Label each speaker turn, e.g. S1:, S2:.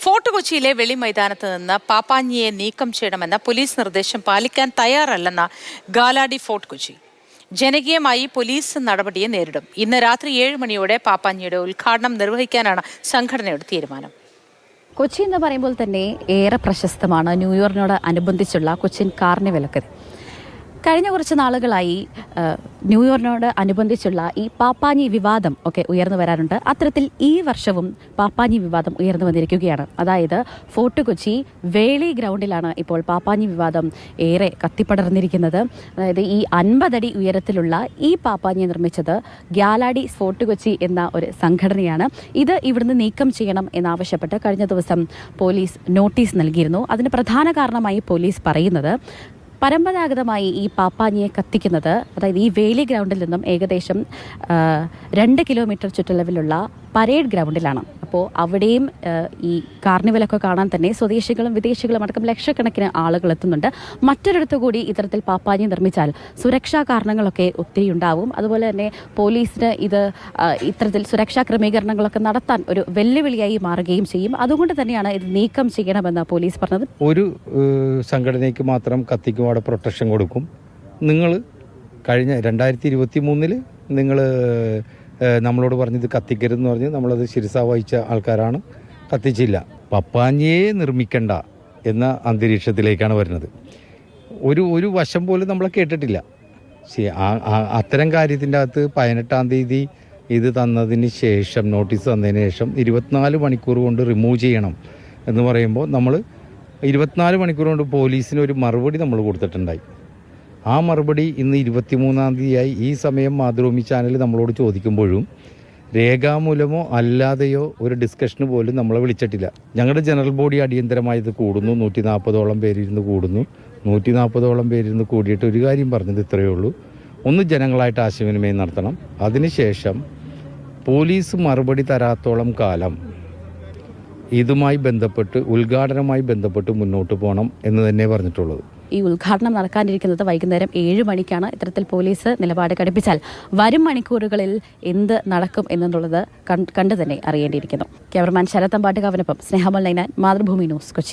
S1: Fort കൊച്ചിയിലെ വെളി മൈതാനത്ത് നിന്ന് പാപ്പാഞ്ഞിയെ നീക്കം ചെയ്യണമെന്ന പോലീസ് നിർദ്ദേശം പാലിക്കാൻ തയ്യാറല്ലെന്ന ഗാലാഡി ഫോർട്ട് കൊച്ചി. ജനകീയമായി പോലീസ് നടപടിയെ നേരിടും. ഇന്ന് രാത്രി 7 മണിയോടെ പാപ്പാഞ്ഞിയുടെ ഉദ്ഘാടനം നിർവഹിക്കാനാണ് സംഘടനയുടെ തീരുമാനം.
S2: കൊച്ചി എന്ന് പറയുമ്പോൾ തന്നെ ഏറെ പ്രശസ്തമാണ് ന്യൂഇയറിനോട് അനുബന്ധിച്ചുള്ള കൊച്ചിൻ കാർണിവലൊക്കെ. കഴിഞ്ഞ കുറച്ച് നാളുകളായി ന്യൂഇയറിനോട് അനുബന്ധിച്ചുള്ള ഈ പാപ്പാഞ്ഞി വിവാദം ഒക്കെ ഉയർന്നു വരാറുണ്ട്. അത്തരത്തിൽ ഈ വർഷവും പാപ്പാഞ്ഞി വിവാദം ഉയർന്നു വന്നിരിക്കുകയാണ്. അതായത് ഫോർട്ട് കൊച്ചി വേളി ഗ്രൗണ്ടിലാണ് ഇപ്പോൾ പാപ്പാഞ്ഞി വിവാദം ഏറെ കത്തിപ്പടർന്നിരിക്കുന്നത്. അതായത് ഈ 50 അടി ഉയരത്തിലുള്ള ഈ പാപ്പാഞ്ഞി നിർമ്മിച്ചത് ഗാലാഡി ഫോർട്ട് കൊച്ചി എന്ന ഒരു സംഘടനയാണ്. ഇത് ഇവിടുന്ന് നീക്കം ചെയ്യണം എന്നാവശ്യപ്പെട്ട് കഴിഞ്ഞ ദിവസം പോലീസ് നോട്ടീസ് നൽകിയിരുന്നു. അതിന് പ്രധാന കാരണമായി പോലീസ് പറയുന്നത്, പരമ്പരാഗതമായി ഈ പാപ്പാഞ്ഞിയെ കത്തിക്കുന്നത്, അതായത് ഈ വേലി ഗ്രൗണ്ടിൽ നിന്നും ഏകദേശം 2 കിലോമീറ്റർ ചുറ്റളവിലുള്ള പരേഡ് ഗ്രൗണ്ടിലാണ്. അപ്പോൾ അവിടെയും ഈ കാർണിവലൊക്കെ കാണാൻ തന്നെ സ്വദേശികളും വിദേശികളും അടക്കം ലക്ഷക്കണക്കിന് ആളുകൾ എത്തുന്നുണ്ട്. മറ്റൊരിടത്തു കൂടി ഇത്തരത്തിൽ പാപ്പാഞ്ഞി നിർമ്മിച്ചാൽ സുരക്ഷാ കാരണങ്ങളൊക്കെ ഒത്തിരി ഉണ്ടാവും. അതുപോലെ തന്നെ പോലീസിന് ഇത് ഇത്തരത്തിൽ സുരക്ഷാ ക്രമീകരണങ്ങളൊക്കെ നടത്താൻ ഒരു വെല്ലുവിളിയായി മാറുകയും ചെയ്യും. അതുകൊണ്ട് തന്നെയാണ് ഇത് നീക്കം ചെയ്യണമെന്ന് പോലീസ് പറഞ്ഞത്.
S3: ഒരു സംഘടനയ്ക്ക് മാത്രം കത്തിക്കും അവിടെ പ്രൊട്ടക്ഷൻ കൊടുക്കും. നിങ്ങൾ കഴിഞ്ഞ 2023 നിങ്ങൾ നമ്മളോട് പറഞ്ഞത് കത്തിക്കരുതെന്ന് പറഞ്ഞ് നമ്മളത് ശിരസാ വഹിച്ച ആൾക്കാരാണ്. കത്തിച്ചില്ല. പപ്പാഞ്ഞിയെ നിർമ്മിക്കണ്ട എന്ന അന്തരീക്ഷത്തിലേക്കാണ് വരുന്നത്. ഒരു വശം പോലും നമ്മളെ കേട്ടിട്ടില്ല. അത്തരം കാര്യത്തിൻ്റെ അകത്ത് 18-ാം തീയതി ഇത് തന്നതിന് ശേഷം, നോട്ടീസ് തന്നതിന് ശേഷം 24 മണിക്കൂർ കൊണ്ട് റിമൂവ് ചെയ്യണം എന്ന് പറയുമ്പോൾ നമ്മൾ 24 മണിക്കൂർ കൊണ്ട് പോലീസിന് ഒരു മറുപടി നമ്മൾ കൊടുത്തിട്ടുണ്ടായി. ആ മറുപടി ഇന്ന് 23-ാം തീയതിയായി. ഈ സമയം മാതൃഭൂമി ചാനൽ നമ്മളോട് ചോദിക്കുമ്പോഴും രേഖാമൂലമോ അല്ലാതെയോ ഒരു ഡിസ്കഷന് പോലും നമ്മളെ വിളിച്ചിട്ടില്ല. ഞങ്ങളുടെ ജനറൽ ബോഡി അടിയന്തരമായി ഇത് കൂടുന്നു. 140ഓളം പേരിരുന്ന് കൂടുന്നു. 140ഓളം പേരിരുന്ന് കൂടിയിട്ട് ഒരു കാര്യം പറഞ്ഞത് ഇത്രയേ ഉള്ളൂ: ഒന്ന്, ജനങ്ങളായിട്ട് ആശയവിനിമയം നടത്തണം. അതിനുശേഷം പോലീസ് മറുപടി തരാത്തോളം കാലം ഇതുമായി ബന്ധപ്പെട്ട്, ഉദ്ഘാടനവുമായി ബന്ധപ്പെട്ട് മുന്നോട്ട് പോകണം എന്ന് തന്നെ പറഞ്ഞിട്ടുള്ളത്.
S2: ഈ ഉദ്ഘാടനം നടക്കാനിരിക്കുന്നത് വൈകുന്നേരം 7 മണിക്കാണ്. ഇത്തരത്തിൽ പോലീസ് നിലപാട് കടുപ്പിച്ചാൽ വരും മണിക്കൂറുകളിൽ എന്ത് നടക്കും എന്നുള്ളത് കണ്ടു തന്നെ അറിയേണ്ടിയിരിക്കുന്നു. ക്യാമറമാൻ ശരത് അമ്പാട്ടുകാവിനൊപ്പം സ്നേഹമൽ നൈനാൻ, മാതൃഭൂമി ന്യൂസ്, കൊച്ചി.